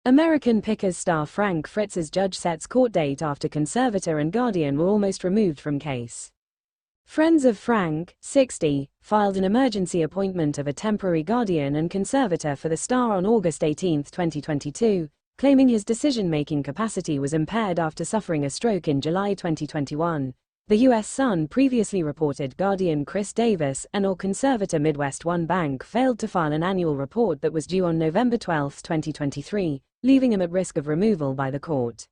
American Pickers star Frank Fritz's judge sets court date after conservator and guardian were almost removed from case. Friends of Frank, 60, filed an emergency appointment of a temporary guardian and conservator for the star on August 18, 2022, claiming his decision-making capacity was impaired after suffering a stroke in July 2021. The U.S. Sun previously reported guardian Chris Davis and/or conservator Midwest One Bank failed to file an annual report that was due on November 12, 2023, leaving him at risk of removal by the court.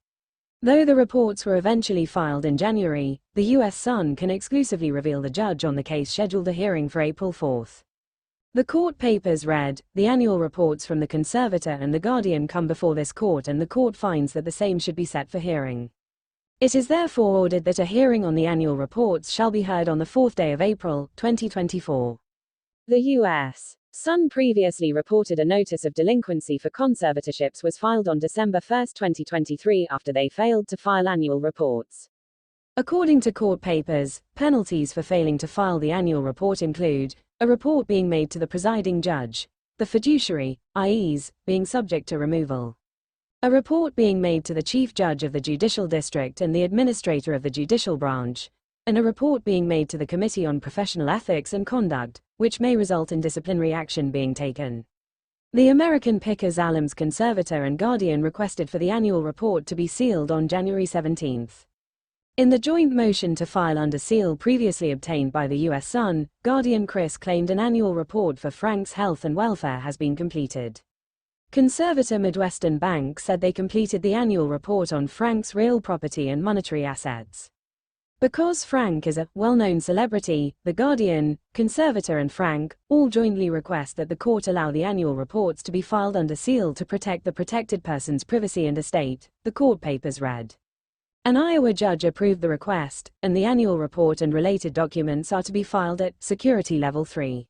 Though the reports were eventually filed in January, the U.S. Sun can exclusively reveal the judge on the case scheduled a hearing for April 4. The court papers read, "The annual reports from the conservator and the guardian come before this court and the court finds that the same should be set for hearing. It is therefore ordered that a hearing on the annual reports shall be heard on the 4th day of April, 2024. The U.S. Sun previously reported a notice of delinquency for conservatorships was filed on December 1, 2023 after they failed to file annual reports. According to court papers, penalties for failing to file the annual report include a report being made to the presiding judge, the fiduciary, i.e., being subject to removal. A report being made to the Chief Judge of the Judicial District and the Administrator of the Judicial Branch, and a report being made to the Committee on Professional Ethics and Conduct, which may result in disciplinary action being taken. The American Pickers alum's conservator and guardian requested for the annual report to be sealed on January 17. In the joint motion to file under seal previously obtained by the U.S. Sun, guardian Chris claimed an annual report for Frank's health and welfare has been completed. Conservator Midwestern Bank said they completed the annual report on Frank's real property and monetary assets. Because Frank is a well-known celebrity, the guardian, conservator and Frank all jointly request that the court allow the annual reports to be filed under seal to protect the protected person's privacy and estate, the court papers read. An Iowa judge approved the request, and the annual report and related documents are to be filed at Security Level 3.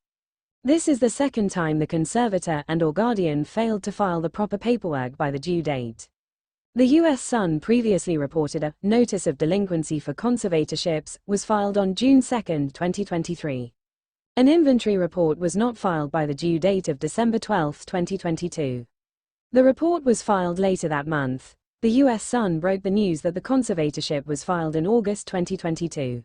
This is the second time the conservator and/or guardian failed to file the proper paperwork by the due date. The U.S. Sun previously reported a notice of delinquency for conservatorships was filed on June 2, 2023. An inventory report was not filed by the due date of December 12, 2022. The report was filed later that month. The U.S. Sun broke the news that the conservatorship was filed in August 2022.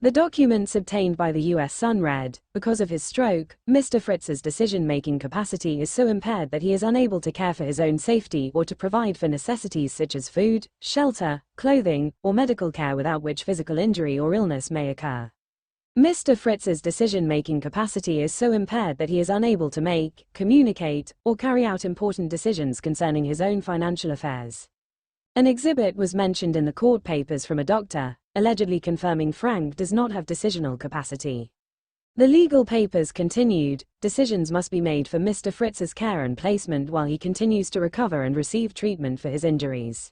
The documents obtained by the U.S. Sun read, because of his stroke, Mr. Fritz's decision-making capacity is so impaired that he is unable to care for his own safety or to provide for necessities such as food, shelter, clothing, or medical care without which physical injury or illness may occur. Mr. Fritz's decision-making capacity is so impaired that he is unable to make, communicate, or carry out important decisions concerning his own financial affairs. An exhibit was mentioned in the court papers from a doctor, allegedly confirming Frank does not have decisional capacity. The legal papers continued, decisions must be made for Mr. Fritz's care and placement while he continues to recover and receive treatment for his injuries.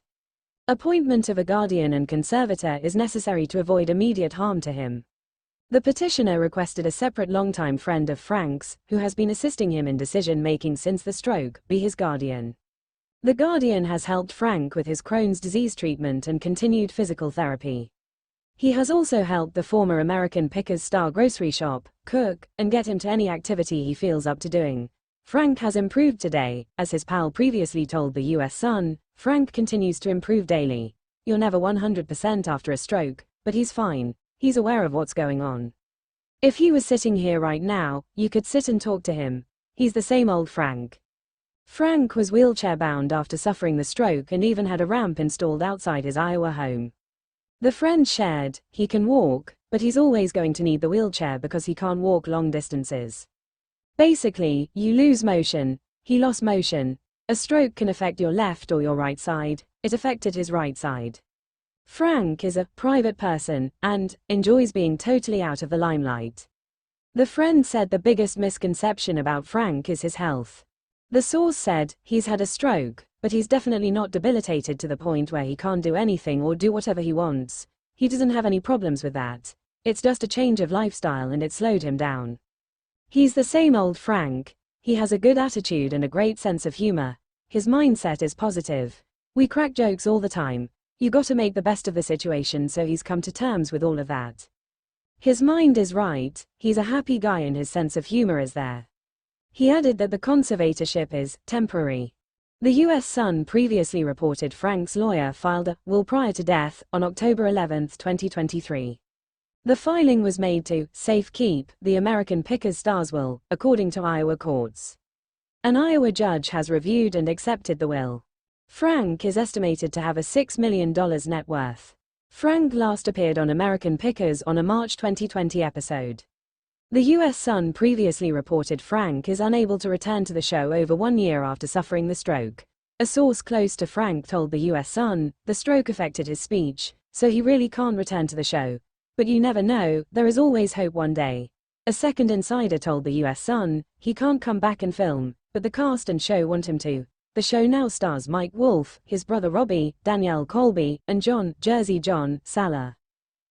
Appointment of a guardian and conservator is necessary to avoid immediate harm to him. The petitioner requested a separate longtime friend of Frank's, who has been assisting him in decision-making since the stroke, be his guardian. The guardian has helped Frank with his Crohn's disease treatment and continued physical therapy. He has also helped the former American Pickers star grocery shop, cook, and get him to any activity he feels up to doing. Frank has improved today, as his pal previously told the U.S. Sun. Frank continues to improve daily. You're never 100% after a stroke, but he's fine. He's aware of what's going on. If he was sitting here right now, you could sit and talk to him. He's the same old Frank. Frank was wheelchair-bound after suffering the stroke and even had a ramp installed outside his Iowa home. The friend shared, he can walk, but he's always going to need the wheelchair because he can't walk long distances. Basically, you lose motion. He lost motion. A stroke can affect your left or your right side. It affected his right side. Frank is a private person and enjoys being totally out of the limelight. The friend said the biggest misconception about Frank is his health. The source said, he's had a stroke, but he's definitely not debilitated to the point where he can't do anything or do whatever he wants. He doesn't have any problems with that. It's just a change of lifestyle and it slowed him down. He's the same old Frank. He has a good attitude and a great sense of humor. His mindset is positive. We crack jokes all the time. You gotta make the best of the situation, so he's come to terms with all of that. His mind is right. He's a happy guy and his sense of humor is there. He added that the conservatorship is temporary. The U.S. Sun previously reported Frank's lawyer filed a will prior to death on October 11, 2023. The filing was made to safekeep the American Pickers star's will, according to Iowa courts. An Iowa judge has reviewed and accepted the will. Frank is estimated to have a $6 million net worth. Frank last appeared on American Pickers on a March 2020 episode. The U.S. Sun previously reported Frank is unable to return to the show over 1 year after suffering the stroke. A source close to Frank told the U.S. Sun, the stroke affected his speech, so he really can't return to the show. But you never know, there is always hope one day. A second insider told the U.S. Sun, he can't come back and film, but the cast and show want him to. The show now stars Mike Wolfe, his brother Robbie, Danielle Colby, and John, Jersey John, Salah.